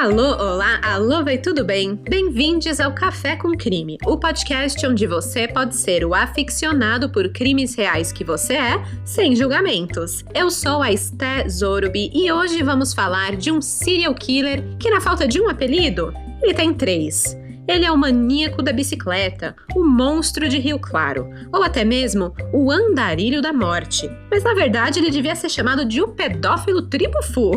Alô, olá, alô, vai tudo bem? Bem-vindos ao Café com Crime, o podcast onde você pode ser o aficionado por crimes reais que você é, sem julgamentos. Eu sou a Esté Zorubi e hoje vamos falar de um serial killer que, na falta de um apelido, ele tem 3. Ele é o maníaco da bicicleta, o monstro de Rio Claro, ou até mesmo o andarilho da morte. Mas na verdade ele devia ser chamado de o pedófilo tribufu.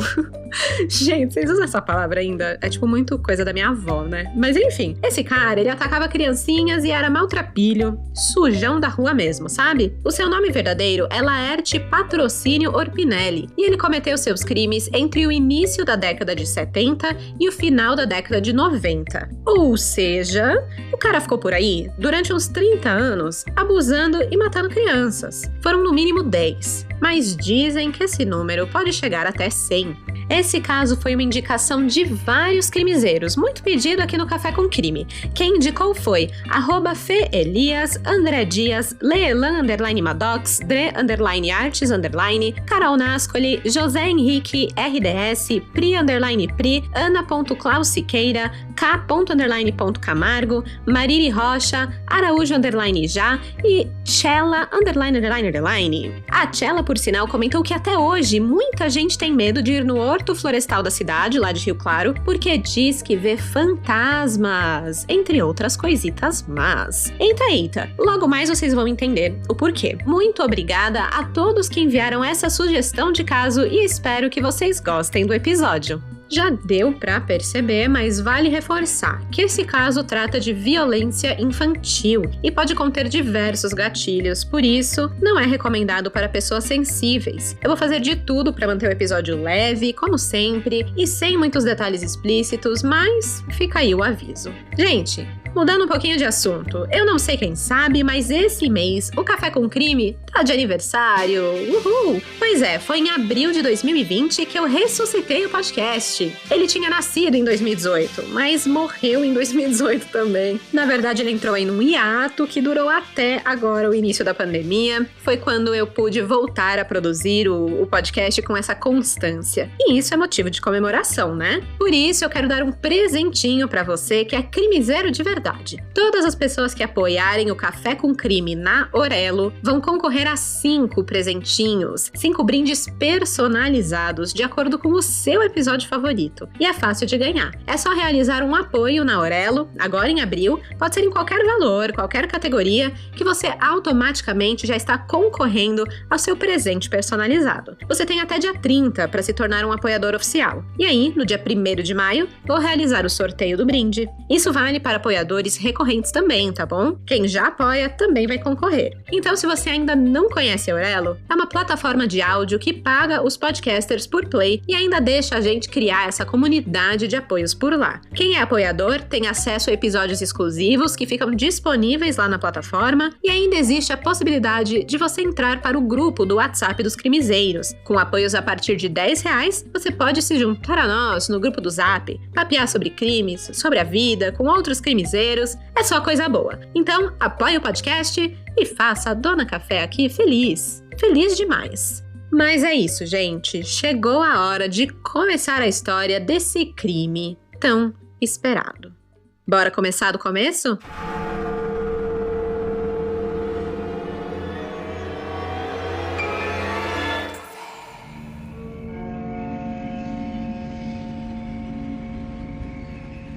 Gente, vocês usam essa palavra ainda? É tipo muito coisa da minha avó, né? Mas enfim, esse cara, ele atacava criancinhas e era maltrapilho, sujão da rua mesmo, sabe? O seu nome verdadeiro é Laerte Patrocínio Orpinelli, e ele cometeu seus crimes entre o início da década de 70 e o final da década de 90. Ou seja, o cara ficou por aí durante uns 30 anos abusando e matando crianças. Foram no mínimo 10, mas dizem que esse número pode chegar até 100. Esse caso foi uma indicação de vários crimezeiros, muito pedido aqui no Café com Crime. Quem indicou foi @FeElias, André Dias, Leelan _Madox, Dre _Artes _ Carol Nascoli, José Henrique RDS, Pri _Pri, Ana.Claus Siqueira, K._Camargo, Mariri Rocha, Araújo _Já e Chela __. A Chela, por sinal, comentou que até hoje muita gente tem medo de ir no Horto Florestal da cidade, lá de Rio Claro, porque diz que vê fantasmas, entre outras coisitas más. Eita, logo mais vocês vão entender o porquê. Muito obrigada a todos que enviaram essa sugestão de caso e espero que vocês gostem do episódio. Já deu pra perceber, mas vale reforçar que esse caso trata de violência infantil e pode conter diversos gatilhos, por isso não é recomendado para pessoas sensíveis. Eu vou fazer de tudo para manter o episódio leve, como sempre, e sem muitos detalhes explícitos, mas fica aí o aviso. Gente, mudando um pouquinho de assunto, eu não sei quem sabe, mas esse mês o Café com Crime tá de aniversário. Uhul! Pois é, foi em abril de 2020 que eu ressuscitei o podcast. Ele tinha nascido em 2018, mas morreu em 2018 também. Na verdade, ele entrou aí num hiato que durou até agora o início da pandemia. Foi quando eu pude voltar a produzir o podcast com essa constância. E isso é motivo de comemoração, né? Por isso, eu quero dar um presentinho pra você que é crimizeiro de verdade. Todas as pessoas que apoiarem o Café com Crime na Orelo vão concorrer a 5 presentinhos, 5 brindes personalizados de acordo com o seu episódio favorito. E é fácil de ganhar. É só realizar um apoio na Orelo, agora em abril, pode ser em qualquer valor, qualquer categoria, que você automaticamente já está concorrendo ao seu presente personalizado. Você tem até dia 30 para se tornar um apoiador oficial. E aí, no dia 1º de maio, vou realizar o sorteio do brinde. Isso vale para apoiadores recorrentes também, tá bom? Quem já apoia também vai concorrer. Então, se você ainda não conhece a Orelo, é uma plataforma de áudio que paga os podcasters por play e ainda deixa a gente criar essa comunidade de apoios por lá. Quem é apoiador tem acesso a episódios exclusivos que ficam disponíveis lá na plataforma e ainda existe a possibilidade de você entrar para o grupo do WhatsApp dos crimezeiros. Com apoios a partir de R$10, você pode se juntar a nós no grupo do Zap, papear sobre crimes, sobre a vida, com outros crimezeiros. É só coisa boa. Então, apoie o podcast e faça a Dona Café aqui feliz. Feliz demais. Mas é isso, gente. Chegou a hora de começar a história desse crime tão esperado. Bora começar do começo?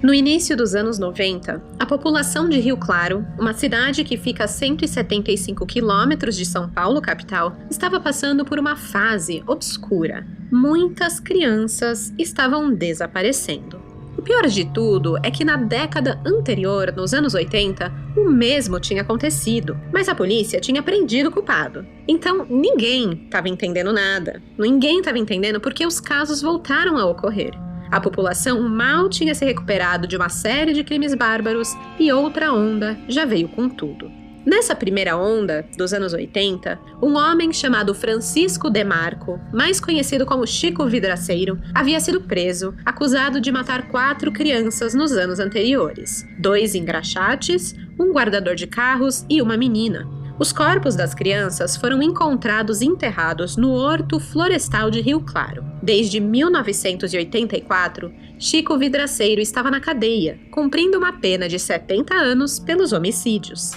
No início dos anos 90, a população de Rio Claro, uma cidade que fica a 175 quilômetros de São Paulo, capital, estava passando por uma fase obscura. Muitas crianças estavam desaparecendo. O pior de tudo é que na década anterior, nos anos 80, o mesmo tinha acontecido, mas a polícia tinha prendido o culpado. Então ninguém estava entendendo nada. Ninguém estava entendendo porque os casos voltaram a ocorrer. A população mal tinha se recuperado de uma série de crimes bárbaros e outra onda já veio com tudo. Nessa primeira onda, dos anos 80, um homem chamado Francisco Demarco, mais conhecido como Chico Vidraceiro, havia sido preso, acusado de matar 4 crianças nos anos anteriores. 2 engraxates, um guardador de carros e uma menina. Os corpos das crianças foram encontrados enterrados no Horto Florestal de Rio Claro. Desde 1984, Chico Vidraceiro estava na cadeia, cumprindo uma pena de 70 anos pelos homicídios.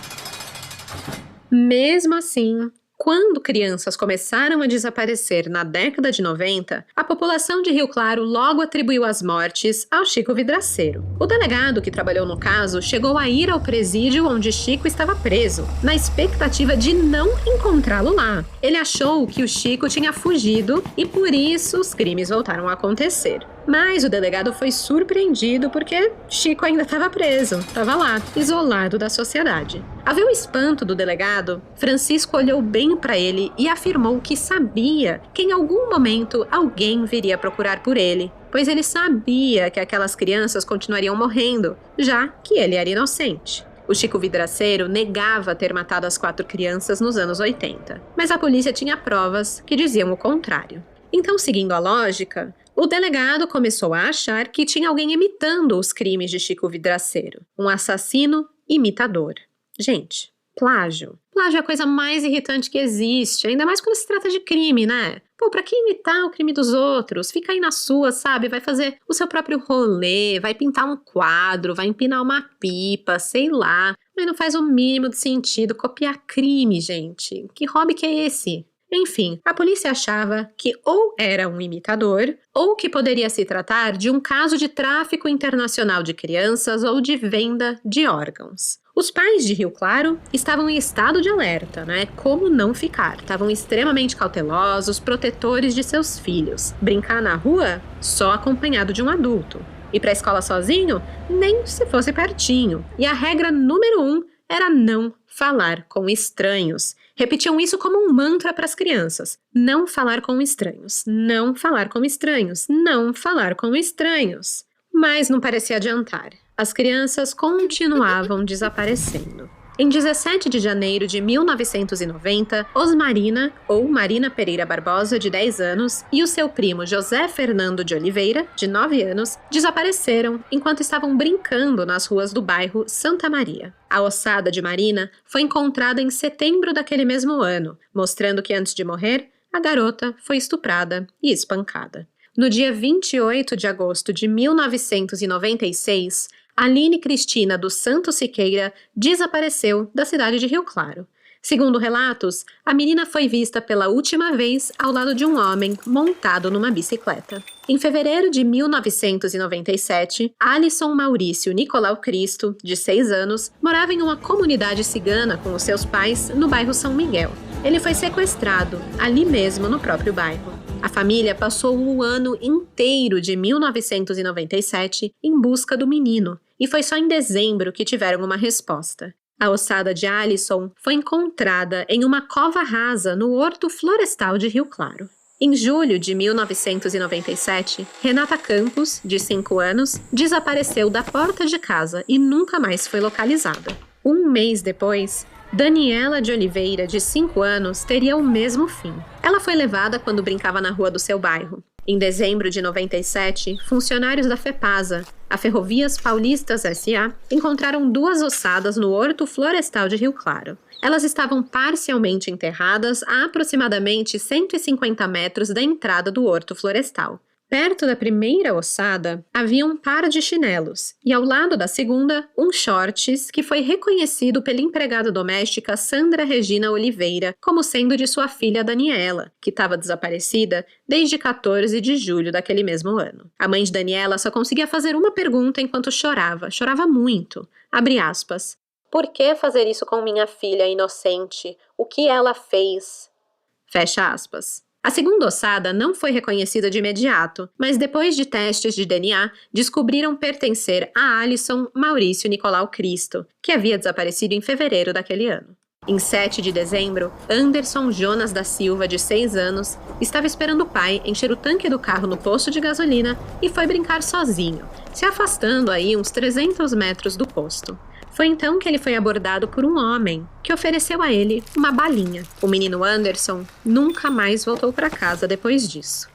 Mesmo assim, quando crianças começaram a desaparecer na década de 90, a população de Rio Claro logo atribuiu as mortes ao Chico Vidraceiro. O delegado que trabalhou no caso chegou a ir ao presídio onde Chico estava preso, na expectativa de não encontrá-lo lá. Ele achou que o Chico tinha fugido e por isso os crimes voltaram a acontecer. Mas o delegado foi surpreendido porque Chico ainda estava preso, estava lá, isolado da sociedade. Ao ver o espanto do delegado, Francisco olhou bem para ele e afirmou que sabia que em algum momento alguém viria procurar por ele, pois ele sabia que aquelas crianças continuariam morrendo, já que ele era inocente. O Chico Vidraceiro negava ter matado as 4 crianças nos anos 80, mas a polícia tinha provas que diziam o contrário. Então, seguindo a lógica, o delegado começou a achar que tinha alguém imitando os crimes de Chico Vidraceiro, um assassino imitador. Gente, plágio. Plágio é a coisa mais irritante que existe, ainda mais quando se trata de crime, né? Pô, pra que imitar o crime dos outros? Fica aí na sua, sabe? Vai fazer o seu próprio rolê, vai pintar um quadro, vai empinar uma pipa, sei lá. Mas não faz o mínimo de sentido copiar crime, gente. Que hobby que é esse? Enfim, a polícia achava que ou era um imitador, ou que poderia se tratar de um caso de tráfico internacional de crianças ou de venda de órgãos. Os pais de Rio Claro estavam em estado de alerta, né? Como não ficar? Estavam extremamente cautelosos, protetores de seus filhos. Brincar na rua? Só acompanhado de um adulto. Ir para a escola sozinho? Nem se fosse pertinho. E a regra número 1 era não falar com estranhos. Repetiam isso como um mantra para as crianças. Não falar com estranhos, não falar com estranhos, não falar com estranhos. Mas não parecia adiantar. As crianças continuavam desaparecendo. Em 17 de janeiro de 1990, Osmarina, ou Marina Pereira Barbosa, de 10 anos, e o seu primo José Fernando de Oliveira, de 9 anos, desapareceram enquanto estavam brincando nas ruas do bairro Santa Maria. A ossada de Marina foi encontrada em setembro daquele mesmo ano, mostrando que antes de morrer, a garota foi estuprada e espancada. No dia 28 de agosto de 1996, Aline Cristina dos Santos Siqueira desapareceu da cidade de Rio Claro. Segundo relatos, a menina foi vista pela última vez ao lado de um homem montado numa bicicleta. Em fevereiro de 1997, Alisson Maurício Nicolau Cristo, de 6 anos, morava em uma comunidade cigana com os seus pais no bairro São Miguel. Ele foi sequestrado, ali mesmo no próprio bairro. A família passou o ano inteiro de 1997 em busca do menino, e foi só em dezembro que tiveram uma resposta. A ossada de Alisson foi encontrada em uma cova rasa no Horto Florestal de Rio Claro. Em julho de 1997, Renata Campos, de 5 anos, desapareceu da porta de casa e nunca mais foi localizada. Um mês depois, Daniela de Oliveira, de 5 anos, teria o mesmo fim. Ela foi levada quando brincava na rua do seu bairro. Em dezembro de 97, funcionários da FEPASA, a Ferrovias Paulistas S.A., encontraram 2 ossadas no Horto Florestal de Rio Claro. Elas estavam parcialmente enterradas a aproximadamente 150 metros da entrada do Horto Florestal. Perto da primeira ossada, havia um par de chinelos, e ao lado da segunda, um shorts que foi reconhecido pela empregada doméstica Sandra Regina Oliveira como sendo de sua filha Daniela, que estava desaparecida desde 14 de julho daquele mesmo ano. A mãe de Daniela só conseguia fazer uma pergunta enquanto chorava muito. Abre aspas. Por que fazer isso com minha filha inocente? O que ela fez? Fecha aspas. A segunda ossada não foi reconhecida de imediato, mas depois de testes de DNA, descobriram pertencer a Alisson Maurício Nicolau Cristo, que havia desaparecido em fevereiro daquele ano. Em 7 de dezembro, Anderson Jonas da Silva, de 6 anos, estava esperando o pai encher o tanque do carro no posto de gasolina e foi brincar sozinho, se afastando aí uns 300 metros do posto. Foi então que ele foi abordado por um homem, que ofereceu a ele uma balinha. O menino Anderson nunca mais voltou para casa depois disso.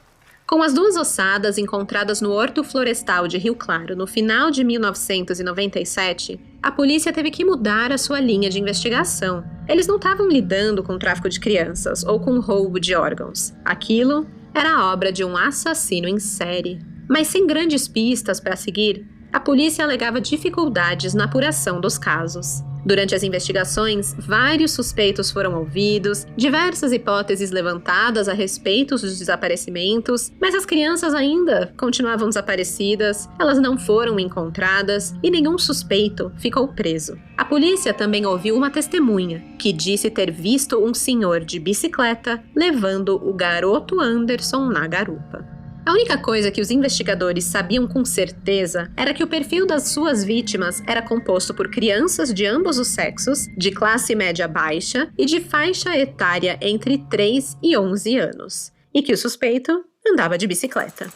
Com as 2 ossadas encontradas no Horto Florestal de Rio Claro no final de 1997, a polícia teve que mudar a sua linha de investigação. Eles não estavam lidando com tráfico de crianças ou com roubo de órgãos. Aquilo era a obra de um assassino em série. Mas sem grandes pistas para seguir, a polícia alegava dificuldades na apuração dos casos. Durante as investigações, vários suspeitos foram ouvidos, diversas hipóteses levantadas a respeito dos desaparecimentos, mas as crianças ainda continuavam desaparecidas, elas não foram encontradas e nenhum suspeito ficou preso. A polícia também ouviu uma testemunha, que disse ter visto um senhor de bicicleta levando o garoto Anderson na garupa. A única coisa que os investigadores sabiam com certeza era que o perfil das suas vítimas era composto por crianças de ambos os sexos, de classe média baixa e de faixa etária entre 3 e 11 anos, e que o suspeito andava de bicicleta.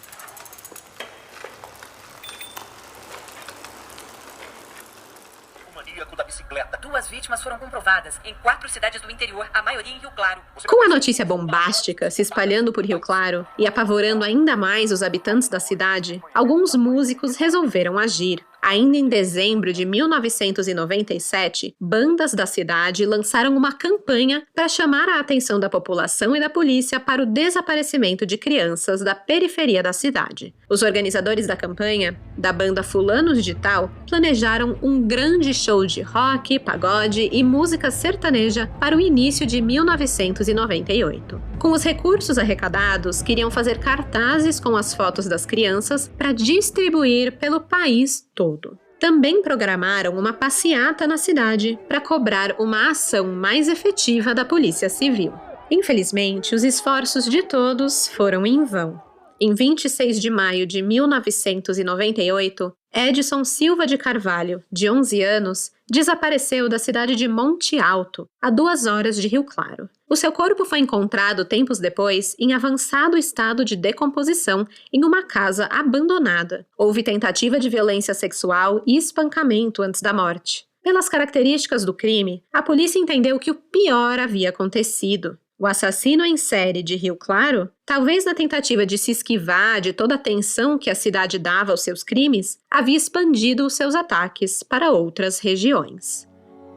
Da bicicleta. 2 vítimas foram comprovadas em 4 cidades do interior, a maioria em Rio Claro. Com a notícia bombástica se espalhando por Rio Claro e apavorando ainda mais os habitantes da cidade, alguns músicos resolveram agir. Ainda em dezembro de 1997, bandas da cidade lançaram uma campanha para chamar a atenção da população e da polícia para o desaparecimento de crianças da periferia da cidade. Os organizadores da campanha, da banda Fulanos de Tal, planejaram um grande show de rock, pagode e música sertaneja para o início de 1998. Com os recursos arrecadados, queriam fazer cartazes com as fotos das crianças para distribuir pelo país todo. Também programaram uma passeata na cidade para cobrar uma ação mais efetiva da Polícia Civil. Infelizmente, os esforços de todos foram em vão. Em 26 de maio de 1998, Edson Silva de Carvalho, de 11 anos, desapareceu da cidade de Monte Alto, a 2 horas de Rio Claro. O seu corpo foi encontrado tempos depois em avançado estado de decomposição em uma casa abandonada. Houve tentativa de violência sexual e espancamento antes da morte. Pelas características do crime, a polícia entendeu que o pior havia acontecido. O assassino em série de Rio Claro, talvez na tentativa de se esquivar de toda a atenção que a cidade dava aos seus crimes, havia expandido os seus ataques para outras regiões.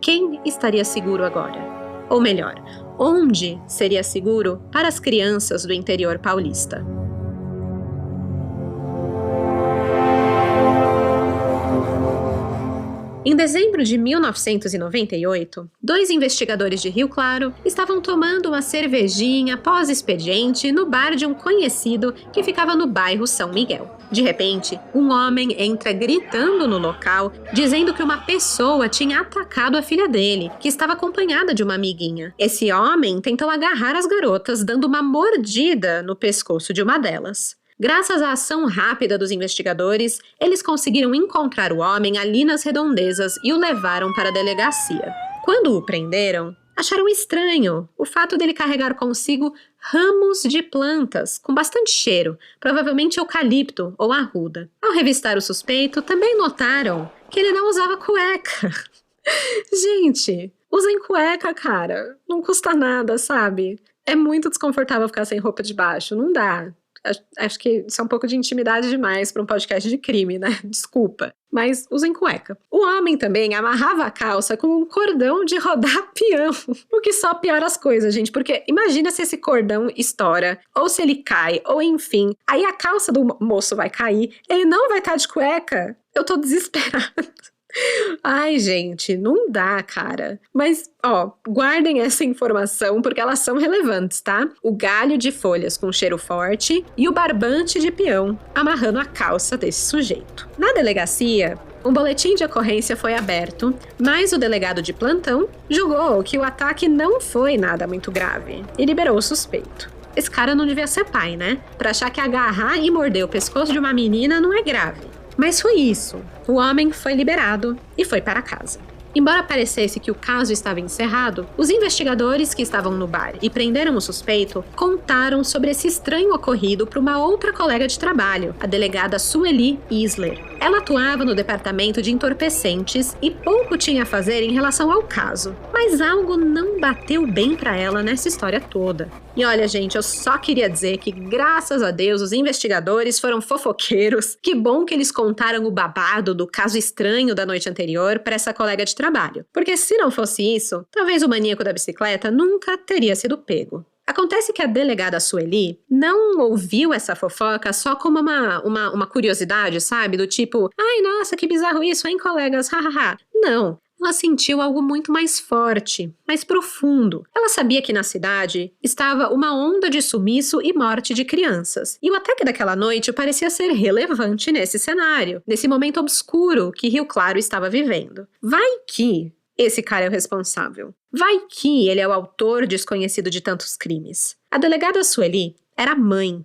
Quem estaria seguro agora? Ou melhor, onde seria seguro para as crianças do interior paulista? Em dezembro de 1998, 2 investigadores de Rio Claro estavam tomando uma cervejinha pós-expediente no bar de um conhecido que ficava no bairro São Miguel. De repente, um homem entra gritando no local, dizendo que uma pessoa tinha atacado a filha dele, que estava acompanhada de uma amiguinha. Esse homem tentou agarrar as garotas, dando uma mordida no pescoço de uma delas. Graças à ação rápida dos investigadores, eles conseguiram encontrar o homem ali nas redondezas e o levaram para a delegacia. Quando o prenderam, acharam estranho o fato dele carregar consigo ramos de plantas com bastante cheiro, provavelmente eucalipto ou arruda. Ao revistar o suspeito, também notaram que ele não usava cueca. Gente, usem cueca, cara. Não custa nada, sabe? É muito desconfortável ficar sem roupa de baixo, não dá. Acho que isso é um pouco de intimidade demais para um podcast de crime, né? Desculpa. Mas usem cueca. O homem também amarrava a calça com um cordão de rodar peão. O que só piora as coisas, gente. Porque imagina se esse cordão estoura, ou se ele cai, ou enfim. Aí a calça do moço vai cair, ele não vai estar de cueca. Eu tô desesperada. Ai, gente, não dá, cara. Mas, guardem essa informação porque elas são relevantes, tá? O galho de folhas com cheiro forte e o barbante de peão amarrando a calça desse sujeito. Na delegacia, um boletim de ocorrência foi aberto, mas o delegado de plantão julgou que o ataque não foi nada muito grave e liberou o suspeito. Esse cara não devia ser pai, né? Pra achar que agarrar e morder o pescoço de uma menina não é grave. Mas foi isso. O homem foi liberado e foi para casa. Embora parecesse que o caso estava encerrado, os investigadores que estavam no bar e prenderam o suspeito contaram sobre esse estranho ocorrido para uma outra colega de trabalho, a delegada Sueli Isler. Ela atuava no departamento de entorpecentes e pouco tinha a fazer em relação ao caso, mas algo não bateu bem para ela nessa história toda. E olha, gente, eu só queria dizer que, graças a Deus, os investigadores foram fofoqueiros. Que bom que eles contaram o babado do caso estranho da noite anterior para essa colega de trabalho. Porque se não fosse isso, talvez o maníaco da bicicleta nunca teria sido pego. Acontece que a delegada Sueli não ouviu essa fofoca só como uma curiosidade, sabe? Do tipo, ai, nossa, que bizarro isso, hein, colegas, hahaha. Não. Ela sentiu algo muito mais forte, mais profundo. Ela sabia que na cidade estava uma onda de sumiço e morte de crianças. E o ataque daquela noite parecia ser relevante nesse cenário, nesse momento obscuro que Rio Claro estava vivendo. Vai que esse cara é o responsável. Vai que ele é o autor desconhecido de tantos crimes. A delegada Sueli era mãe.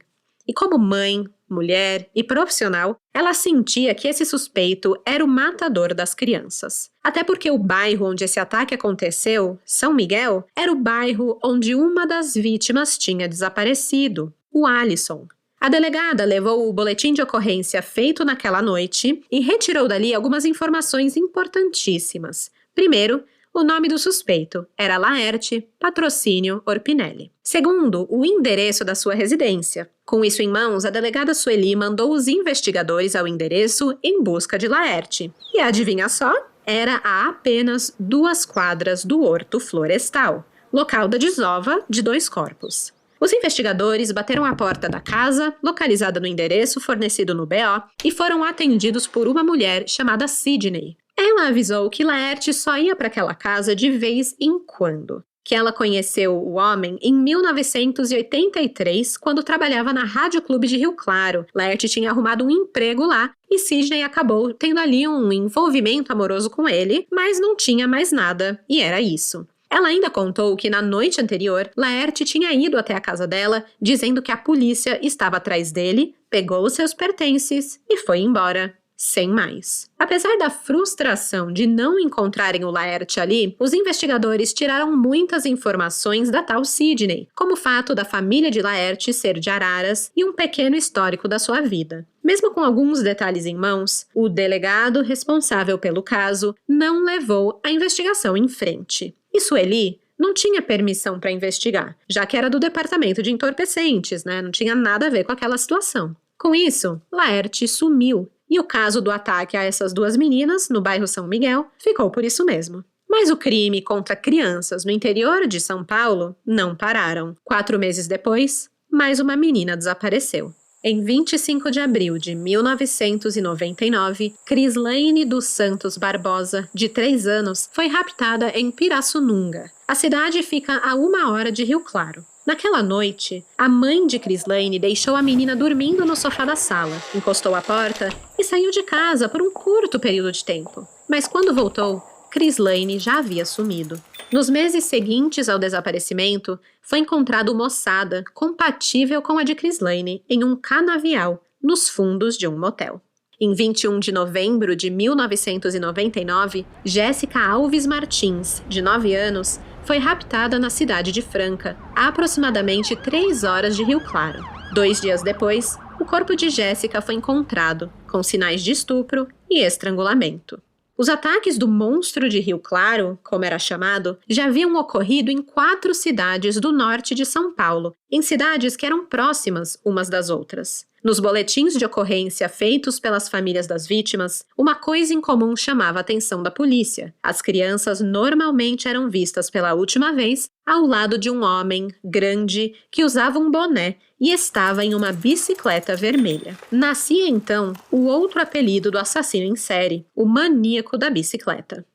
E como mãe, mulher e profissional, ela sentia que esse suspeito era o matador das crianças. Até porque o bairro onde esse ataque aconteceu, São Miguel, era o bairro onde uma das vítimas tinha desaparecido, o Alisson. A delegada levou o boletim de ocorrência feito naquela noite e retirou dali algumas informações importantíssimas. Primeiro, o nome do suspeito era Laerte Patrocínio Orpinelli. Segundo, o endereço da sua residência. Com isso em mãos, a delegada Sueli mandou os investigadores ao endereço em busca de Laerte. E adivinha só? Era a apenas 2 quadras do Horto Florestal, local da desova de 2 corpos. Os investigadores bateram à porta da casa, localizada no endereço fornecido no BO, e foram atendidos por uma mulher chamada Sidney. Ela avisou que Laerte só ia para aquela casa de vez em quando, que ela conheceu o homem em 1983, quando trabalhava na Rádio Clube de Rio Claro. Laerte tinha arrumado um emprego lá e Sidney acabou tendo ali um envolvimento amoroso com ele, mas não tinha mais nada, e era isso. Ela ainda contou que na noite anterior, Laerte tinha ido até a casa dela, dizendo que a polícia estava atrás dele, pegou os seus pertences e foi embora. Sem mais. Apesar da frustração de não encontrarem o Laerte ali, os investigadores tiraram muitas informações da tal Sidney, como o fato da família de Laerte ser de Araras e um pequeno histórico da sua vida. Mesmo com alguns detalhes em mãos, o delegado responsável pelo caso não levou a investigação em frente. E Sueli não tinha permissão para investigar, já que era do departamento de entorpecentes, né? Não tinha nada a ver com aquela situação. Com isso, Laerte sumiu. E o caso do ataque a essas 2 meninas, no bairro São Miguel, ficou por isso mesmo. Mas o crime contra crianças no interior de São Paulo não pararam. 4 meses depois, mais uma menina desapareceu. Em 25 de abril de 1999, Crislaine dos Santos Barbosa, de 3 anos, foi raptada em Pirassununga. A cidade fica a 1 hora de Rio Claro. Naquela noite, a mãe de Crislaine deixou a menina dormindo no sofá da sala, encostou a porta e saiu de casa por um curto período de tempo. Mas quando voltou, Crislaine já havia sumido. Nos meses seguintes ao desaparecimento, foi encontrado uma ossada compatível com a de Crislaine em um canavial, nos fundos de um motel. Em 21 de novembro de 1999, Jéssica Alves Martins, de 9 anos, foi raptada na cidade de Franca, a aproximadamente 3 horas de Rio Claro. 2 dias depois, o corpo de Jéssica foi encontrado, com sinais de estupro e estrangulamento. Os ataques do monstro de Rio Claro, como era chamado, já haviam ocorrido em 4 cidades do norte de São Paulo, em cidades que eram próximas umas das outras. Nos boletins de ocorrência feitos pelas famílias das vítimas, uma coisa em comum chamava a atenção da polícia. As crianças normalmente eram vistas pela última vez ao lado de um homem grande que usava um boné e estava em uma bicicleta vermelha. Nascia então o outro apelido do assassino em série, o maníaco da bicicleta.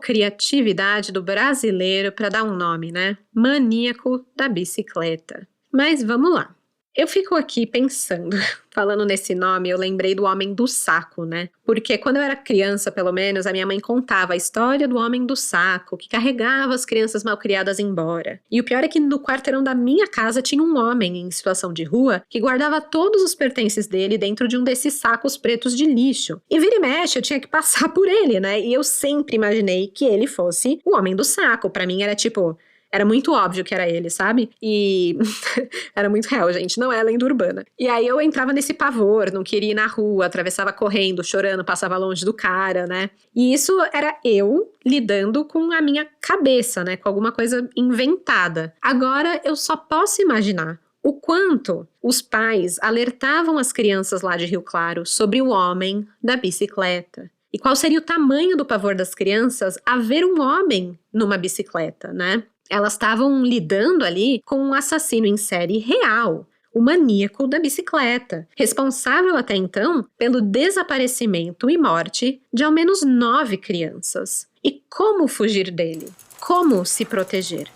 Criatividade do brasileiro para dar um nome, né? Maníaco da bicicleta. Mas vamos lá. Eu fico aqui pensando, falando nesse nome, eu lembrei do Homem do Saco, né? Porque quando eu era criança, pelo menos, a minha mãe contava a história do Homem do Saco, que carregava as crianças malcriadas embora. E o pior é que no quarteirão da minha casa tinha um homem em situação de rua que guardava todos os pertences dele dentro de um desses sacos pretos de lixo. E vira e mexe, eu tinha que passar por ele, né? E eu sempre imaginei que ele fosse o Homem do Saco. Pra mim era tipo... Era muito óbvio que era ele, sabe? E era muito real, gente, não é lenda urbana. E aí eu entrava nesse pavor, não queria ir na rua, atravessava correndo, chorando, passava longe do cara, né? E isso era eu lidando com a minha cabeça, né? Com alguma coisa inventada. Agora eu só posso imaginar o quanto os pais alertavam as crianças lá de Rio Claro sobre o homem da bicicleta. E qual seria o tamanho do pavor das crianças a ver um homem numa bicicleta, né? Elas estavam lidando ali com um assassino em série real, o maníaco da bicicleta, responsável até então pelo desaparecimento e morte de ao menos 9 crianças. E como fugir dele? Como se proteger?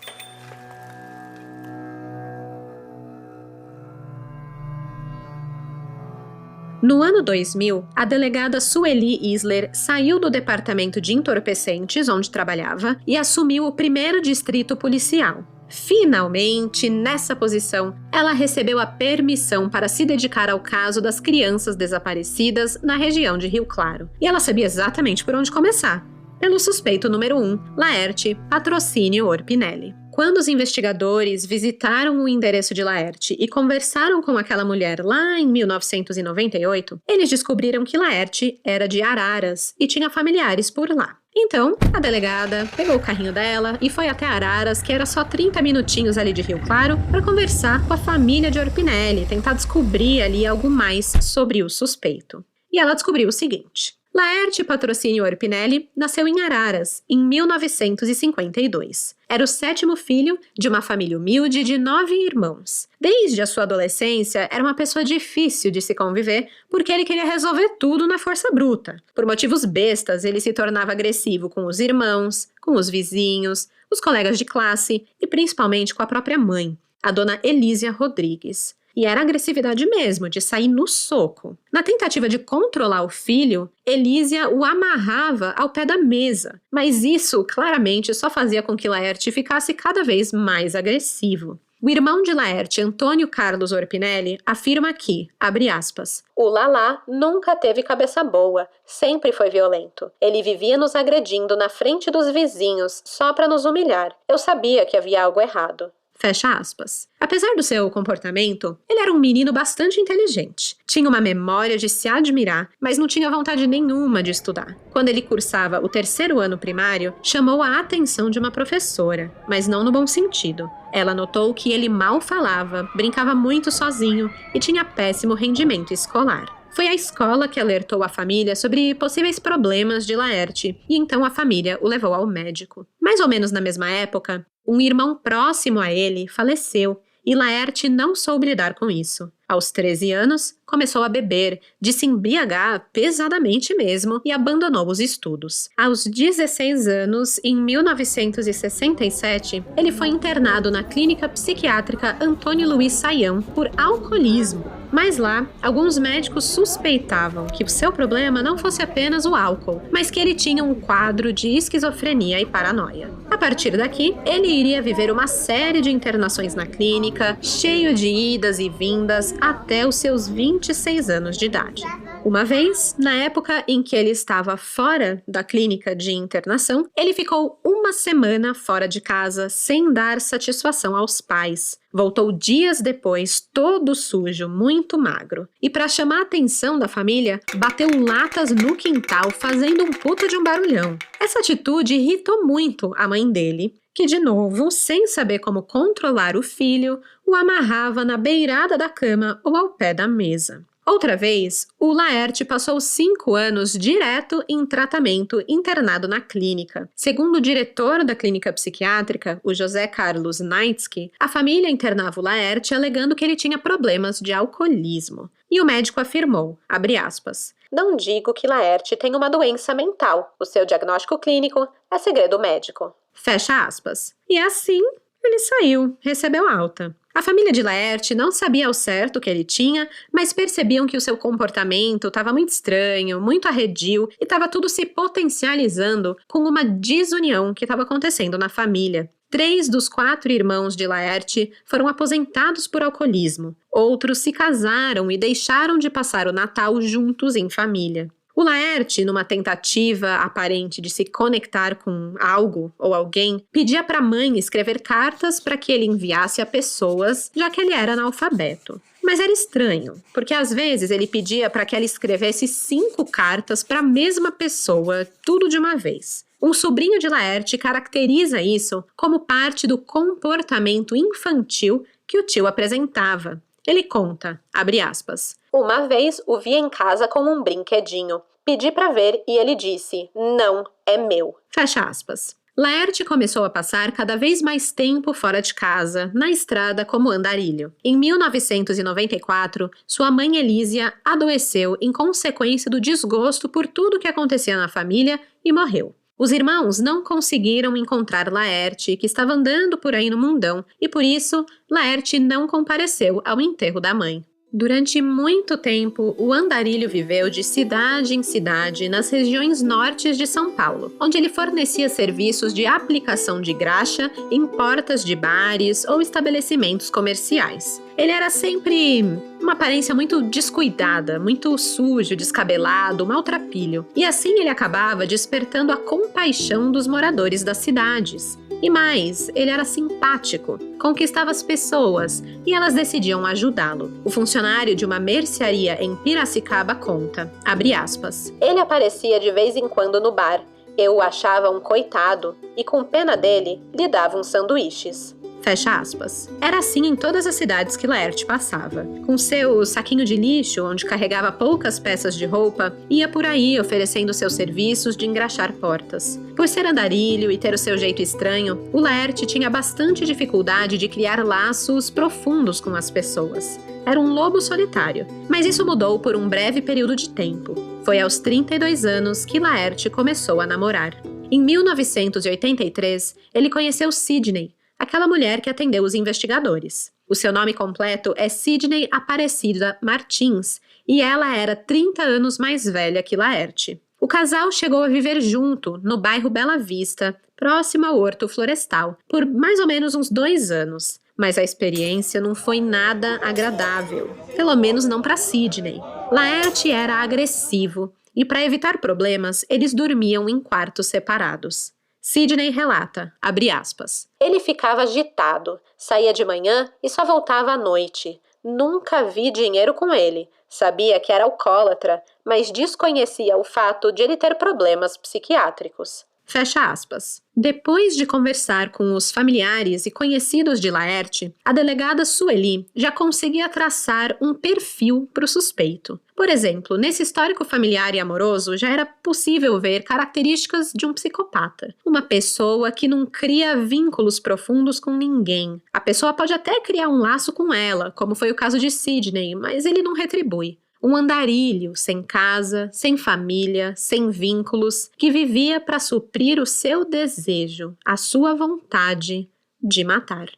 No ano 2000, a delegada Sueli Isler saiu do departamento de entorpecentes, onde trabalhava, e assumiu o 1º distrito policial. Finalmente, nessa posição, ela recebeu a permissão para se dedicar ao caso das crianças desaparecidas na região de Rio Claro. E ela sabia exatamente por onde começar. Pelo suspeito número 1, Laerte Patrocínio Orpinelli. Quando os investigadores visitaram o endereço de Laerte e conversaram com aquela mulher lá em 1998, eles descobriram que Laerte era de Araras e tinha familiares por lá. Então, a delegada pegou o carrinho dela e foi até Araras, que era só 30 minutinhos ali de Rio Claro, para conversar com a família de Orpinelli, tentar descobrir ali algo mais sobre o suspeito. E ela descobriu o seguinte: Laerte Patrocínio Orpinelli nasceu em Araras, em 1952. Era o 7º filho de uma família humilde de 9 irmãos. Desde a sua adolescência, era uma pessoa difícil de se conviver, porque ele queria resolver tudo na força bruta. Por motivos bestas, ele se tornava agressivo com os irmãos, com os vizinhos, os colegas de classe e principalmente com a própria mãe, a dona Elísia Rodrigues. E era agressividade mesmo, de sair no soco. Na tentativa de controlar o filho, Elísia o amarrava ao pé da mesa. Mas isso, claramente, só fazia com que Laerte ficasse cada vez mais agressivo. O irmão de Laerte, Antônio Carlos Orpinelli, afirma que, abre aspas, o Lalá nunca teve cabeça boa, sempre foi violento. Ele vivia nos agredindo na frente dos vizinhos, só para nos humilhar. Eu sabia que havia algo errado. Fecha aspas. Apesar do seu comportamento, ele era um menino bastante inteligente. Tinha uma memória de se admirar, mas não tinha vontade nenhuma de estudar. Quando ele cursava o 3º ano primário, chamou a atenção de uma professora, mas não no bom sentido. Ela notou que ele mal falava, brincava muito sozinho e tinha péssimo rendimento escolar. Foi a escola que alertou a família sobre possíveis problemas de Laerte, e então a família o levou ao médico. Mais ou menos na mesma época, um irmão próximo a ele faleceu, e Laerte não soube lidar com isso. Aos 13 anos, começou a beber, de se embriagar pesadamente mesmo, e abandonou os estudos. Aos 16 anos, em 1967, ele foi internado na clínica psiquiátrica Antônio Luiz Saião por alcoolismo. Mas lá, alguns médicos suspeitavam que o seu problema não fosse apenas o álcool, mas que ele tinha um quadro de esquizofrenia e paranoia. A partir daqui, ele iria viver uma série de internações na clínica, cheio de idas e vindas, até os seus 26 anos de idade. Uma vez, na época em que ele estava fora da clínica de internação, ele ficou uma semana fora de casa sem dar satisfação aos pais. Voltou dias depois, todo sujo, muito magro. E para chamar a atenção da família, bateu latas no quintal, fazendo um puta de um barulhão. Essa atitude irritou muito a mãe dele, que de novo, sem saber como controlar o filho, o amarrava na beirada da cama ou ao pé da mesa. Outra vez, o Laerte passou 5 anos direto em tratamento internado na clínica. Segundo o diretor da clínica psiquiátrica, o José Carlos Naitsky, a família internava o Laerte alegando que ele tinha problemas de alcoolismo. E o médico afirmou, abre aspas, não digo que Laerte tem uma doença mental. O seu diagnóstico clínico é segredo médico. Fecha aspas. E assim, Ele saiu, recebeu alta. A família de Laerte não sabia ao certo o que ele tinha, mas percebiam que o seu comportamento estava muito estranho, muito arredio e estava tudo se potencializando com uma desunião que estava acontecendo na família. 3 dos 4 irmãos de Laerte foram aposentados por alcoolismo. Outros se casaram e deixaram de passar o Natal juntos em família. O Laerte, numa tentativa aparente de se conectar com algo ou alguém, pedia para a mãe escrever cartas para que ele enviasse a pessoas, já que ele era analfabeto. Mas era estranho, porque às vezes ele pedia para que ela escrevesse 5 cartas para a mesma pessoa, tudo de uma vez. Um sobrinho de Laerte caracteriza isso como parte do comportamento infantil que o tio apresentava. Ele conta, abre aspas, uma vez o vi em casa com um brinquedinho. Pedi para ver e ele disse, não, é meu. Fecha aspas. Laerte começou a passar cada vez mais tempo fora de casa, na estrada como andarilho. Em 1994, sua mãe Elísia adoeceu em consequência do desgosto por tudo que acontecia na família e morreu. Os irmãos não conseguiram encontrar Laerte, que estava andando por aí no mundão, e por isso, Laerte não compareceu ao enterro da mãe. Durante muito tempo, o andarilho viveu de cidade em cidade nas regiões nortes de São Paulo, onde ele fornecia serviços de aplicação de graxa em portas de bares ou estabelecimentos comerciais. Ele era sempre uma aparência muito descuidada, muito sujo, descabelado, maltrapilho, e assim ele acabava despertando a compaixão dos moradores das cidades. E mais, ele era simpático, conquistava as pessoas e elas decidiam ajudá-lo. O funcionário de uma mercearia em Piracicaba conta, abre aspas, ele aparecia de vez em quando no bar. Eu o achava um coitado e com pena dele, lhe dava uns sanduíches. Fecha aspas. Era assim em todas as cidades que Laerte passava. Com seu saquinho de lixo, onde carregava poucas peças de roupa, ia por aí oferecendo seus serviços de engraxar portas. Por ser andarilho e ter o seu jeito estranho, o Laerte tinha bastante dificuldade de criar laços profundos com as pessoas. Era um lobo solitário, mas isso mudou por um breve período de tempo. Foi aos 32 anos que Laerte começou a namorar. Em 1983, ele conheceu Sidney, aquela mulher que atendeu os investigadores. O seu nome completo é Sidney Aparecida Martins e ela era 30 anos mais velha que Laerte. O casal chegou a viver junto no bairro Bela Vista, próximo ao Horto Florestal, por mais ou menos uns 2 anos. Mas a experiência não foi nada agradável, pelo menos não para Sidney. Laerte era agressivo e, para evitar problemas, eles dormiam em quartos separados. Sidney relata, abre aspas, ele ficava agitado, saía de manhã e só voltava à noite. Nunca vi dinheiro com ele. Sabia que era alcoólatra, mas desconhecia o fato de ele ter problemas psiquiátricos. Fecha aspas. Depois de conversar com os familiares e conhecidos de Laerte, a delegada Sueli já conseguia traçar um perfil para o suspeito. Por exemplo, nesse histórico familiar e amoroso já era possível ver características de um psicopata. Uma pessoa que não cria vínculos profundos com ninguém. A pessoa pode até criar um laço com ela, como foi o caso de Sidney, mas ele não retribui. Um andarilho, sem casa, sem família, sem vínculos, que vivia para suprir o seu desejo, a sua vontade de matar.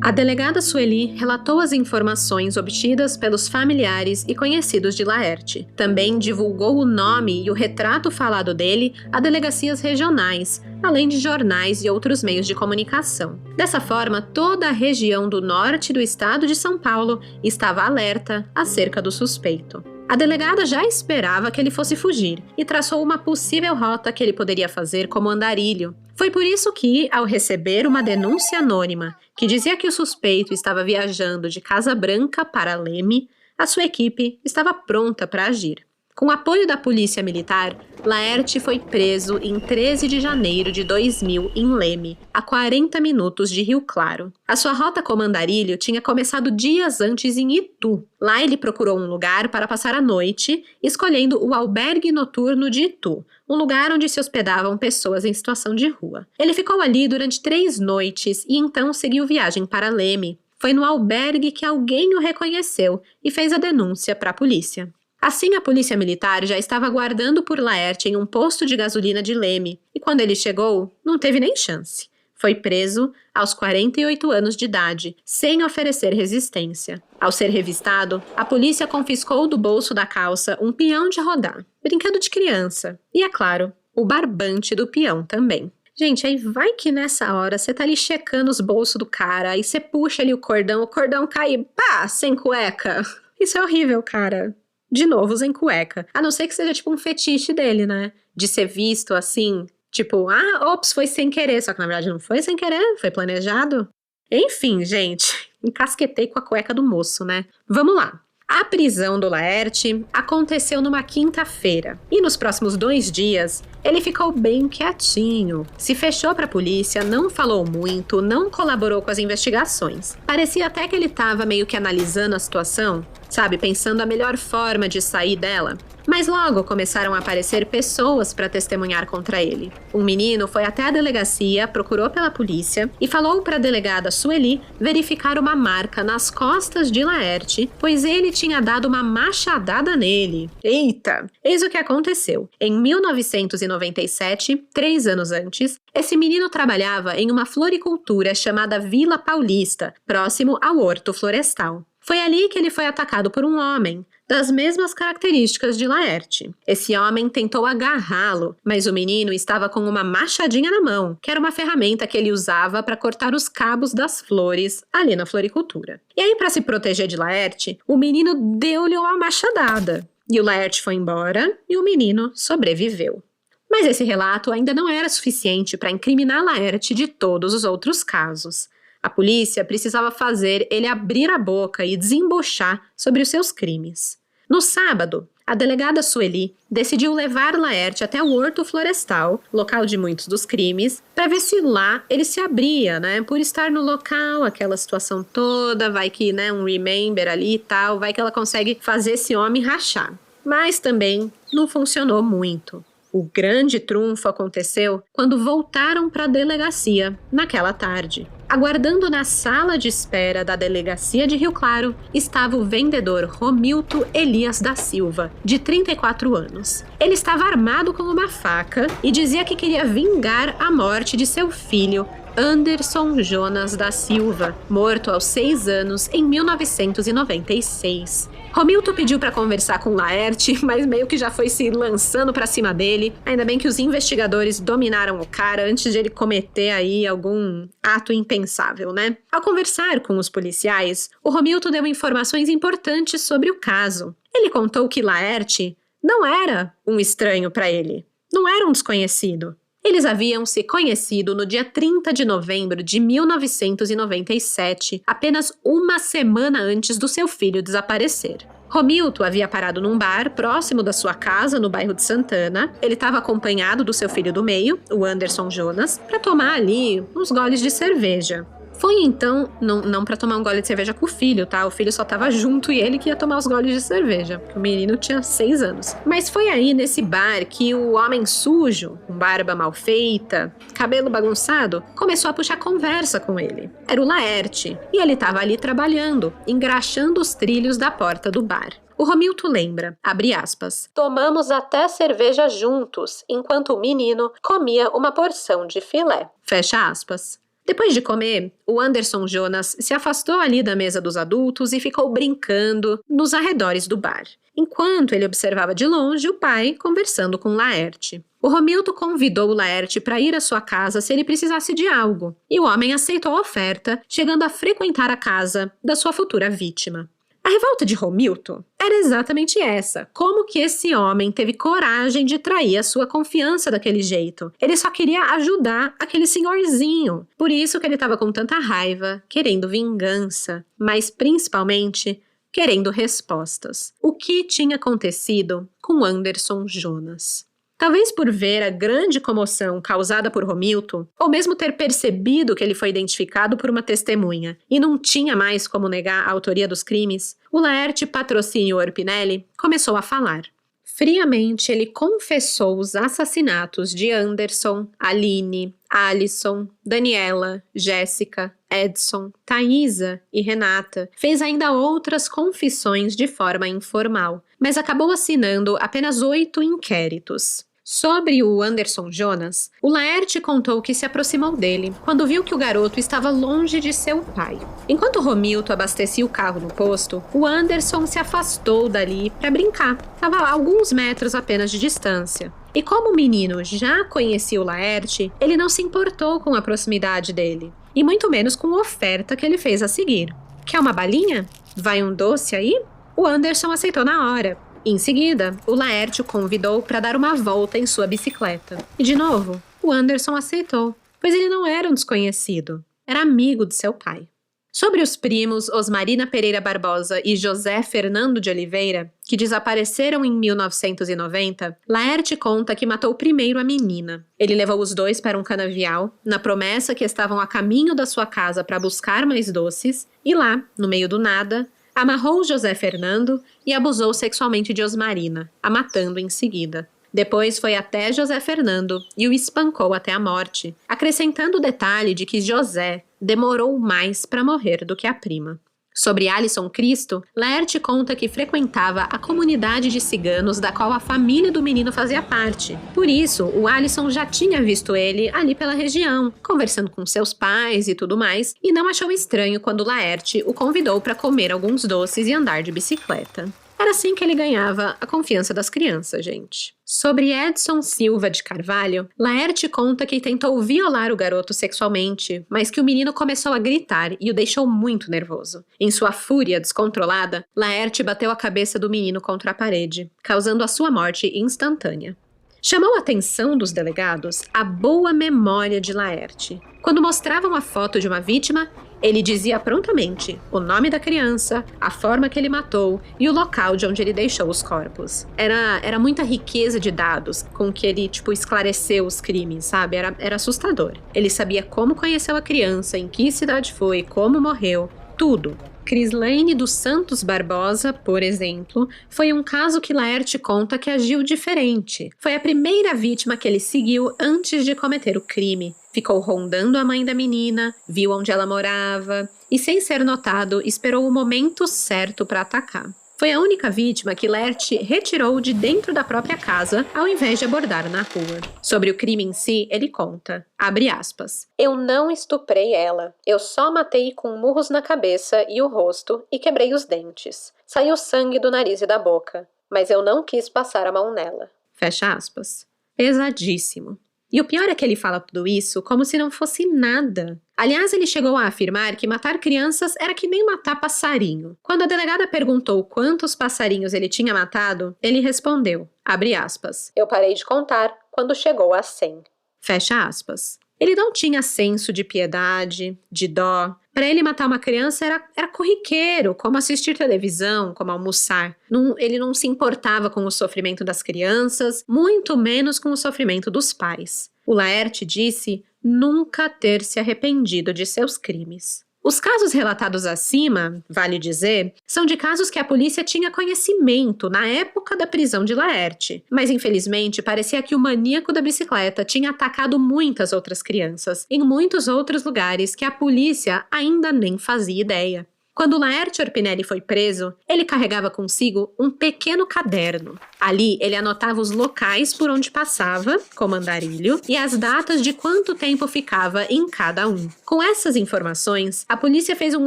A delegada Sueli relatou as informações obtidas pelos familiares e conhecidos de Laerte. Também divulgou o nome e o retrato falado dele a delegacias regionais, além de jornais e outros meios de comunicação. Dessa forma, toda a região do norte do estado de São Paulo estava alerta acerca do suspeito. A delegada já esperava que ele fosse fugir e traçou uma possível rota que ele poderia fazer como andarilho. Foi por isso que, ao receber uma denúncia anônima que dizia que o suspeito estava viajando de Casa Branca para Leme, a sua equipe estava pronta para agir. Com o apoio da polícia militar, Laerte foi preso em 13 de janeiro de 2000 em Leme, a 40 minutos de Rio Claro. A sua rota como andarilho tinha começado dias antes em Itu. Lá ele procurou um lugar para passar a noite, escolhendo o albergue noturno de Itu, um lugar onde se hospedavam pessoas em situação de rua. Ele ficou ali durante 3 noites e então seguiu viagem para Leme. Foi no albergue que alguém o reconheceu e fez a denúncia para a polícia. Assim, a polícia militar já estava aguardando por Laerte em um posto de gasolina de Leme, e quando ele chegou, não teve nem chance. Foi preso aos 48 anos de idade, sem oferecer resistência. Ao ser revistado, a polícia confiscou do bolso da calça um peão de rodar, brinquedo de criança, e, é claro, o barbante do peão também. Gente, aí vai que nessa hora você tá ali checando os bolsos do cara, aí você puxa ali o cordão cai e pá, sem cueca. Isso é horrível, cara. De novo, sem cueca. A não ser que seja tipo um fetiche dele, né? De ser visto assim, tipo, ops, foi sem querer. Só que na verdade não foi sem querer, foi planejado. Enfim, gente, encasquetei com a cueca do moço, né? Vamos lá. A prisão do Laerte aconteceu numa quinta-feira e nos próximos 2 dias ele ficou bem quietinho. Se fechou para a polícia, não falou muito, não colaborou com as investigações. Parecia até que ele estava meio que analisando a situação, sabe, pensando a melhor forma de sair dela. Mas logo começaram a aparecer pessoas para testemunhar contra ele. Um menino foi até a delegacia, procurou pela polícia e falou para a delegada Sueli verificar uma marca nas costas de Laerte, pois ele tinha dado uma machadada nele. Eita! Eis o que aconteceu. Em 1997, 3 anos antes, esse menino trabalhava em uma floricultura chamada Vila Paulista, próximo ao Horto Florestal. Foi ali que ele foi atacado por um homem, das mesmas características de Laerte. Esse homem tentou agarrá-lo, mas o menino estava com uma machadinha na mão, que era uma ferramenta que ele usava para cortar os cabos das flores ali na floricultura. E aí, para se proteger de Laerte, o menino deu-lhe uma machadada. E o Laerte foi embora e o menino sobreviveu. Mas esse relato ainda não era suficiente para incriminar Laerte de todos os outros casos. A polícia precisava fazer ele abrir a boca e desembuchar sobre os seus crimes. No sábado, a delegada Sueli decidiu levar Laerte até o Horto Florestal, local de muitos dos crimes, para ver se lá ele se abria, né? Por estar no local, aquela situação toda, vai que, né, um remember ali e tal, vai que ela consegue fazer esse homem rachar. Mas também não funcionou muito. O grande trunfo aconteceu quando voltaram para a delegacia, naquela tarde. Aguardando na sala de espera da delegacia de Rio Claro, estava o vendedor Romilto Elias da Silva, de 34 anos. Ele estava armado com uma faca e dizia que queria vingar a morte de seu filho, Anderson Jonas da Silva, morto aos 6 anos em 1996. Romilto pediu para conversar com Laerte, mas meio que já foi se lançando para cima dele. Ainda bem que os investigadores dominaram o cara antes de ele cometer aí algum ato impensável, né? Ao conversar com os policiais, o Romilto deu informações importantes sobre o caso. Ele contou que Laerte não era um estranho para ele, não era um desconhecido. Eles haviam se conhecido no dia 30 de novembro de 1997, apenas uma semana antes do seu filho desaparecer. Romilto havia parado num bar próximo da sua casa, no bairro de Santana. Ele estava acompanhado do seu filho do meio, o Anderson Jonas, para tomar ali uns goles de cerveja. Foi então, não para tomar um gole de cerveja com o filho, tá? O filho só tava junto e ele que ia tomar os goles de cerveja, porque o menino tinha 6 anos. Mas foi aí nesse bar que o homem sujo, com barba mal feita, cabelo bagunçado, começou a puxar conversa com ele. Era o Laerte, e ele tava ali trabalhando, engraxando os trilhos da porta do bar. O Romilto lembra, abre aspas, tomamos até cerveja juntos, enquanto o menino comia uma porção de filé. Fecha aspas. Depois de comer, o Anderson Jonas se afastou ali da mesa dos adultos e ficou brincando nos arredores do bar, enquanto ele observava de longe o pai conversando com Laerte. O Romilto convidou o Laerte para ir à sua casa se ele precisasse de algo, e o homem aceitou a oferta, chegando a frequentar a casa da sua futura vítima. A revolta de Romilto era exatamente essa. Como que esse homem teve coragem de trair a sua confiança daquele jeito? Ele só queria ajudar aquele senhorzinho. Por isso que ele estava com tanta raiva, querendo vingança, mas principalmente querendo respostas. O que tinha acontecido com Anderson Jonas? Talvez por ver a grande comoção causada por Romilto, ou mesmo ter percebido que ele foi identificado por uma testemunha e não tinha mais como negar a autoria dos crimes, o Laerte Patrocínio Orpinelli começou a falar. Friamente, ele confessou os assassinatos de Anderson, Aline, Alison, Daniela, Jéssica, Edson, Thaisa e Renata, fez ainda outras confissões de forma informal, mas acabou assinando apenas 8 inquéritos. Sobre o Anderson Jonas, o Laerte contou que se aproximou dele quando viu que o garoto estava longe de seu pai. Enquanto Romilton abastecia o carro no posto, o Anderson se afastou dali para brincar. Estava a alguns metros apenas de distância. E como o menino já conhecia o Laerte, ele não se importou com a proximidade dele, e muito menos com a oferta que ele fez a seguir. Quer uma balinha? Vai um doce aí? O Anderson aceitou na hora. Em seguida, o Laerte o convidou para dar uma volta em sua bicicleta. E de novo, o Anderson aceitou, pois ele não era um desconhecido, era amigo de seu pai. Sobre os primos Osmarina Pereira Barbosa e José Fernando de Oliveira, que desapareceram em 1990, Laerte conta que matou primeiro a menina. Ele levou os dois para um canavial, na promessa que estavam a caminho da sua casa para buscar mais doces, e lá, no meio do nada, amarrou José Fernando e abusou sexualmente de Osmarina, a matando em seguida. Depois foi até José Fernando e o espancou até a morte, acrescentando o detalhe de que José demorou mais para morrer do que a prima. Sobre Alisson Cristo, Laerte conta que frequentava a comunidade de ciganos da qual a família do menino fazia parte. Por isso, o Alisson já tinha visto ele ali pela região, conversando com seus pais e tudo mais, e não achou estranho quando Laerte o convidou para comer alguns doces e andar de bicicleta. Era assim que ele ganhava a confiança das crianças, gente. Sobre Edson Silva de Carvalho, Laerte conta que tentou violar o garoto sexualmente, mas que o menino começou a gritar e o deixou muito nervoso. Em sua fúria descontrolada, Laerte bateu a cabeça do menino contra a parede, causando a sua morte instantânea. Chamou a atenção dos delegados a boa memória de Laerte. Quando mostravam a foto de uma vítima, ele dizia prontamente o nome da criança, a forma que ele matou e o local de onde ele deixou os corpos. Era muita riqueza de dados com que ele, esclareceu os crimes, sabe? Era assustador. Ele sabia como conheceu a criança, em que cidade foi, como morreu, tudo. Crislaine dos Santos Barbosa, por exemplo, foi um caso que Laerte conta que agiu diferente. Foi a primeira vítima que ele seguiu antes de cometer o crime. Ficou rondando a mãe da menina, viu onde ela morava e, sem ser notado, esperou o momento certo para atacar. Foi a única vítima que Laerte retirou de dentro da própria casa, ao invés de abordar na rua. Sobre o crime em si, ele conta, abre aspas, "Eu não estuprei ela. Eu só matei com murros na cabeça e o rosto e quebrei os dentes. Saiu sangue do nariz e da boca, mas eu não quis passar a mão nela." Fecha aspas. Pesadíssimo. E o pior é que ele fala tudo isso como se não fosse nada. Aliás, ele chegou a afirmar que matar crianças era que nem matar passarinho. Quando a delegada perguntou quantos passarinhos ele tinha matado, ele respondeu, abre aspas, "Eu parei de contar quando chegou a 100. Fecha aspas. Ele não tinha senso de piedade, de dó. Para ele matar uma criança era corriqueiro, como assistir televisão, como almoçar. Ele não se importava com o sofrimento das crianças, muito menos com o sofrimento dos pais. O Laerte disse nunca ter se arrependido de seus crimes. Os casos relatados acima, vale dizer, são de casos que a polícia tinha conhecimento na época da prisão de Laerte, mas infelizmente parecia que o maníaco da bicicleta tinha atacado muitas outras crianças, em muitos outros lugares que a polícia ainda nem fazia ideia. Quando Laerte Orpinelli foi preso, ele carregava consigo um pequeno caderno. Ali, ele anotava os locais por onde passava, como andarilho, e as datas de quanto tempo ficava em cada um. Com essas informações, a polícia fez um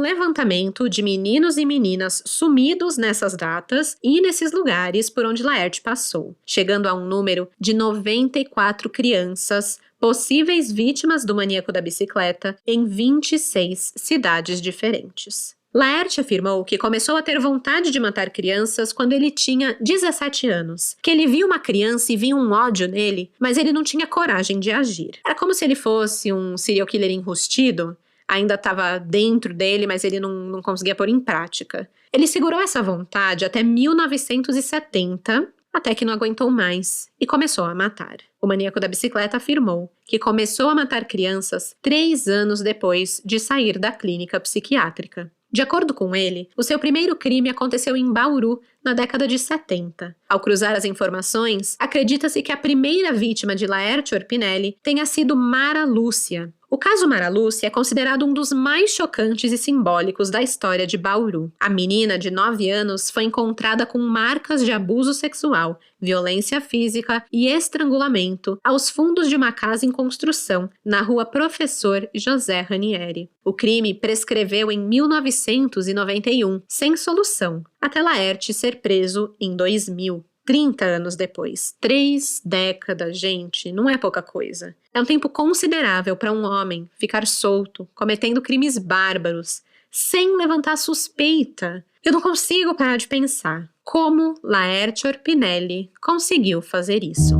levantamento de meninos e meninas sumidos nessas datas e nesses lugares por onde Laerte passou, chegando a um número de 94 crianças possíveis vítimas do maníaco da bicicleta em 26 cidades diferentes. Laerte afirmou que começou a ter vontade de matar crianças quando ele tinha 17 anos, que ele viu uma criança e via um ódio nele, mas ele não tinha coragem de agir. Era como se ele fosse um serial killer enrustido, ainda estava dentro dele, mas ele não conseguia pôr em prática. Ele segurou essa vontade até 1970, até que não aguentou mais e começou a matar. O maníaco da bicicleta afirmou que começou a matar crianças 3 anos depois de sair da clínica psiquiátrica. De acordo com ele, o seu primeiro crime aconteceu em Bauru, na década de 70. Ao cruzar as informações, acredita-se que a primeira vítima de Laerte Orpinelli tenha sido Mara Lúcia. O caso Mara Lúcia é considerado um dos mais chocantes e simbólicos da história de Bauru. A menina, de 9 anos, foi encontrada com marcas de abuso sexual, violência física e estrangulamento aos fundos de uma casa em construção, na rua Professor José Ranieri. O crime prescreveu em 1991, sem solução, até Laerte ser preso em 2000. 30 anos depois. 3 décadas, gente, não é pouca coisa. É um tempo considerável para um homem ficar solto, cometendo crimes bárbaros, sem levantar suspeita. Eu não consigo parar de pensar como Laerte Orpinelli conseguiu fazer isso.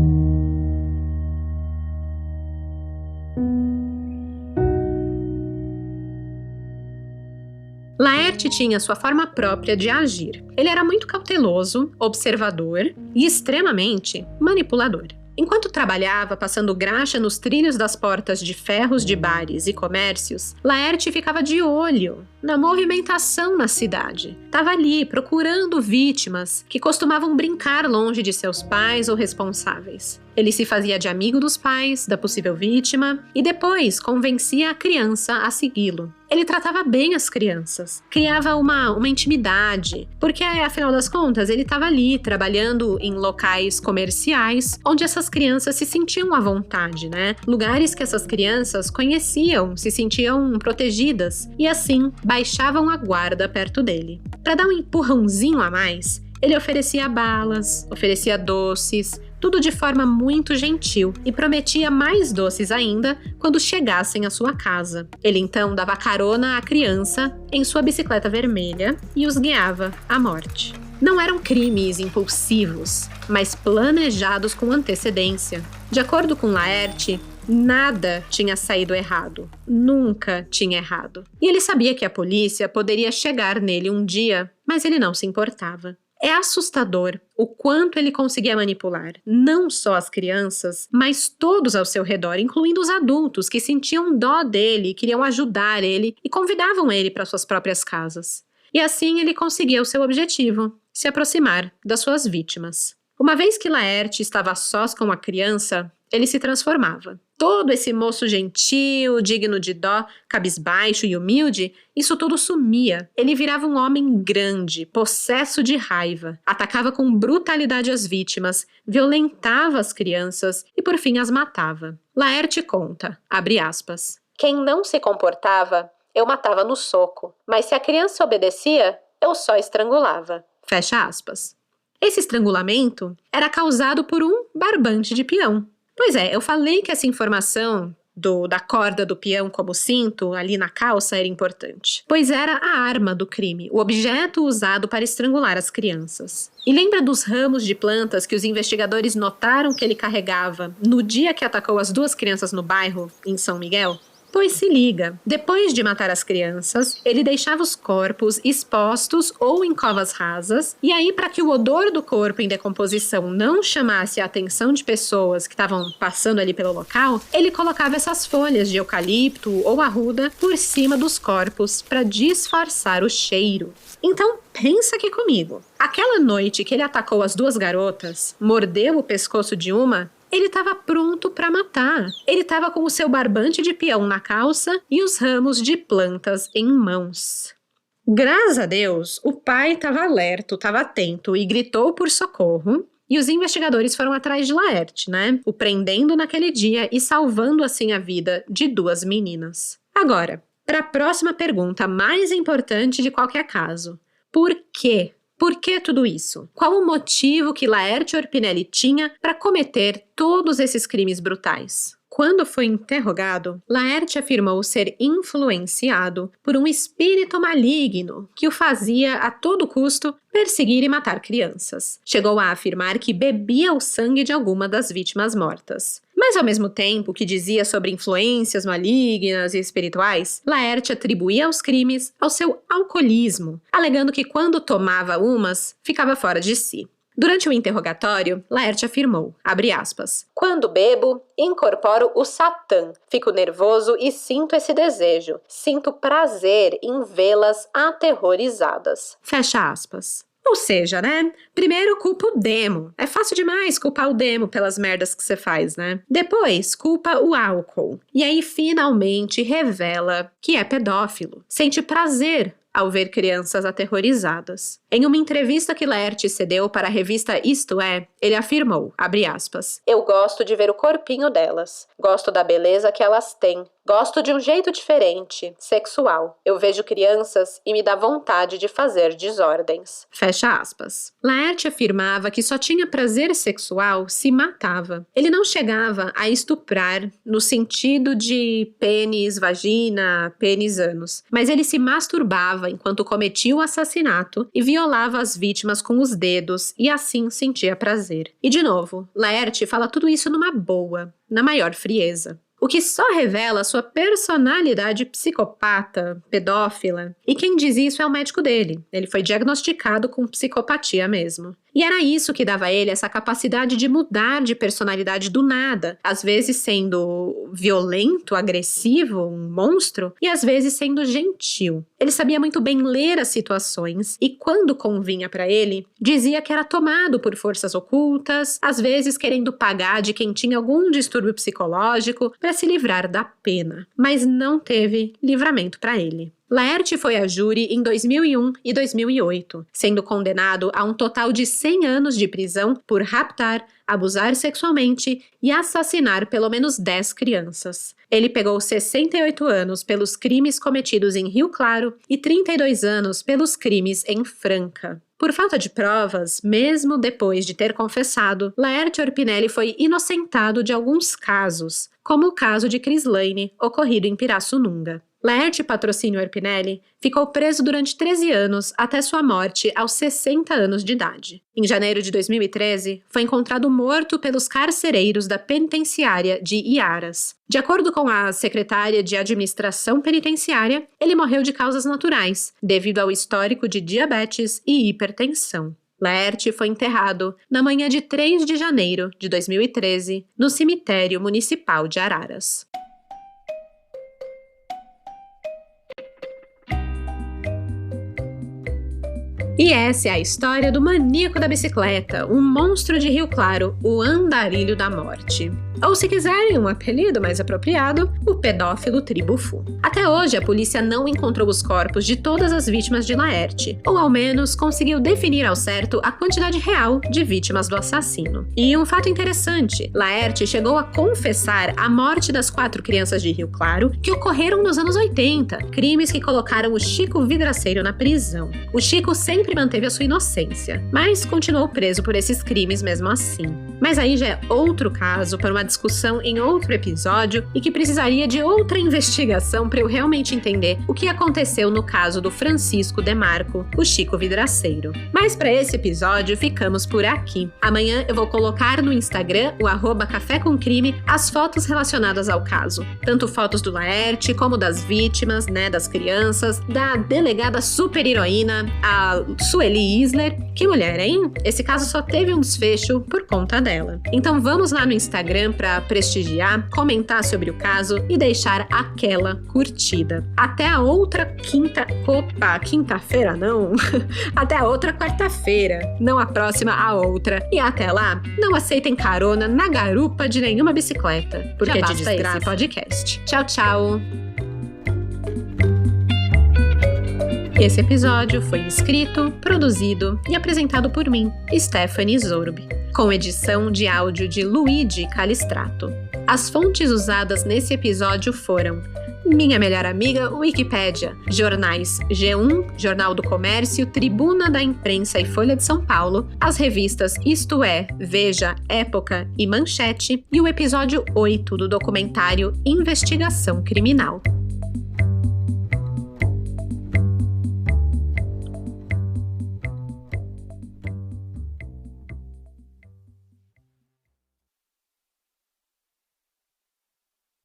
Laerte tinha sua forma própria de agir. Ele era muito cauteloso, observador e extremamente manipulador. Enquanto trabalhava passando graxa nos trilhos das portas de ferros de bares e comércios, Laerte ficava de olho na movimentação na cidade. Estava ali procurando vítimas que costumavam brincar longe de seus pais ou responsáveis. Ele se fazia de amigo dos pais, da possível vítima, e depois convencia a criança a segui-lo. Ele tratava bem as crianças, criava uma intimidade, porque, afinal das contas, ele estava ali trabalhando em locais comerciais onde essas crianças se sentiam à vontade, né? Lugares que essas crianças conheciam, se sentiam protegidas e, assim, baixavam a guarda perto dele. Para dar um empurrãozinho a mais, ele oferecia balas, oferecia doces, tudo de forma muito gentil, e prometia mais doces ainda quando chegassem à sua casa. Ele então dava carona à criança em sua bicicleta vermelha e os guiava à morte. Não eram crimes impulsivos, mas planejados com antecedência. De acordo com Laerte, nada tinha saído errado. Nunca tinha errado. E ele sabia que a polícia poderia chegar nele um dia, mas ele não se importava. É assustador o quanto ele conseguia manipular, não só as crianças, mas todos ao seu redor, incluindo os adultos que sentiam dó dele, queriam ajudar ele e convidavam ele para suas próprias casas. E assim ele conseguia o seu objetivo, se aproximar das suas vítimas. Uma vez que Laerte estava a sós com a criança, ele se transformava. Todo esse moço gentil, digno de dó, cabisbaixo e humilde, isso tudo sumia. Ele virava um homem grande, possesso de raiva, atacava com brutalidade as vítimas, violentava as crianças e por fim as matava. Laerte conta, abre aspas, "Quem não se comportava, eu matava no soco, mas se a criança obedecia, eu só estrangulava." Fecha aspas. Esse estrangulamento era causado por um barbante de peão. Pois é, eu falei que essa informação da corda do peão como cinto ali na calça era importante, pois era a arma do crime, o objeto usado para estrangular as crianças. E lembra dos ramos de plantas que os investigadores notaram que ele carregava no dia que atacou as 2 crianças no bairro, em São Miguel? Pois se liga, depois de matar as crianças, ele deixava os corpos expostos ou em covas rasas, e aí para que o odor do corpo em decomposição não chamasse a atenção de pessoas que estavam passando ali pelo local, ele colocava essas folhas de eucalipto ou arruda por cima dos corpos para disfarçar o cheiro. Então pensa aqui comigo, aquela noite que ele atacou as 2 garotas, mordeu o pescoço de uma, ele estava pronto para matar. Ele estava com o seu barbante de peão na calça e os ramos de plantas em mãos. Graças a Deus, o pai estava alerta, estava atento e gritou por socorro. E os investigadores foram atrás de Laerte, né? O prendendo naquele dia e salvando assim a vida de 2 meninas. Agora, para a próxima pergunta mais importante de qualquer caso. Por quê? Por que tudo isso? Qual o motivo que Laerte Orpinelli tinha para cometer todos esses crimes brutais? Quando foi interrogado, Laerte afirmou ser influenciado por um espírito maligno que o fazia a todo custo perseguir e matar crianças. Chegou a afirmar que bebia o sangue de alguma das vítimas mortas. Mas ao mesmo tempo que dizia sobre influências malignas e espirituais, Laerte atribuía os crimes ao seu alcoolismo, alegando que quando tomava umas, ficava fora de si. Durante o interrogatório, Laerte afirmou, abre aspas, quando bebo, incorporo o Satã, fico nervoso e sinto esse desejo, sinto prazer em vê-las aterrorizadas. Fecha aspas. Ou seja, né? Primeiro culpa o demo. É fácil demais culpar o demo pelas merdas que você faz, né? Depois, culpa o álcool. E aí, finalmente, revela que é pedófilo. Sente prazer ao ver crianças aterrorizadas. Em uma entrevista que Laerte cedeu para a revista Isto É, ele afirmou, abre aspas, eu gosto de ver o corpinho delas, gosto da beleza que elas têm, gosto de um jeito diferente, sexual. Eu vejo crianças e me dá vontade de fazer desordens. Fecha aspas. Laerte afirmava que só tinha prazer sexual se matava. Ele não chegava a estuprar no sentido de pênis, vagina, pênis, ânus, mas ele se masturbava enquanto cometia o assassinato e violava as vítimas com os dedos e assim sentia prazer. E de novo, Laerte fala tudo isso numa boa, na maior frieza. O que só revela sua personalidade psicopata, pedófila. E quem diz isso é o médico dele. Ele foi diagnosticado com psicopatia mesmo. E era isso que dava a ele essa capacidade de mudar de personalidade do nada, às vezes sendo violento, agressivo, um monstro, e às vezes sendo gentil. Ele sabia muito bem ler as situações e, quando convinha para ele, dizia que era tomado por forças ocultas, às vezes querendo pagar de quem tinha algum distúrbio psicológico para se livrar da pena. Mas não teve livramento para ele. Laerte foi a júri em 2001 e 2008, sendo condenado a um total de 100 anos de prisão por raptar, abusar sexualmente e assassinar pelo menos 10 crianças. Ele pegou 68 anos pelos crimes cometidos em Rio Claro e 32 anos pelos crimes em Franca. Por falta de provas, mesmo depois de ter confessado, Laerte Orpinelli foi inocentado de alguns casos, como o caso de Crislaine, ocorrido em Pirassununga. Laerte Patrocínio Orpinelli ficou preso durante 13 anos até sua morte aos 60 anos de idade. Em janeiro de 2013, foi encontrado morto pelos carcereiros da penitenciária de Iaras. De acordo com a secretária de Administração Penitenciária, ele morreu de causas naturais, devido ao histórico de diabetes e hipertensão. Laerte foi enterrado na manhã de 3 de janeiro de 2013, no cemitério municipal de Araras. E essa é a história do maníaco da bicicleta, um monstro de Rio Claro, o andarilho da morte. Ou, se quiserem um apelido mais apropriado, o pedófilo Tribufu. Até hoje, a polícia não encontrou os corpos de todas as vítimas de Laerte, ou ao menos conseguiu definir ao certo a quantidade real de vítimas do assassino. E um fato interessante, Laerte chegou a confessar a morte das 4 crianças de Rio Claro que ocorreram nos anos 80, crimes que colocaram o Chico Vidraceiro na prisão. O Chico sempre manteve a sua inocência, mas continuou preso por esses crimes mesmo assim. Mas aí já é outro caso para uma discussão em outro episódio e que precisaria de outra investigação para eu realmente entender o que aconteceu no caso do Francisco Demarco, o Chico Vidraceiro. Mas para esse episódio ficamos por aqui. Amanhã eu vou colocar no Instagram, o @cafécomcrime, as fotos relacionadas ao caso. Tanto fotos do Laerte como das vítimas, das crianças, da delegada super heroína, a Sueli Isler. Que mulher, hein? Esse caso só teve um desfecho por conta dela. Então vamos lá no Instagram para prestigiar, comentar sobre o caso e deixar aquela curtida. Até a outra quinta-feira não, até a outra quarta-feira, não a próxima, a outra. E até lá, não aceitem carona na garupa de nenhuma bicicleta, porque de desgraça esse podcast. Tchau, tchau! Esse episódio foi escrito, produzido e apresentado por mim, Stephanie Zorbi, com edição de áudio de Luigi Calistrato. As fontes usadas nesse episódio foram Minha Melhor Amiga, Wikipédia, jornais G1, Jornal do Comércio, Tribuna da Imprensa e Folha de São Paulo, as revistas Isto É, Veja, Época e Manchete e o episódio 8 do documentário Investigação Criminal.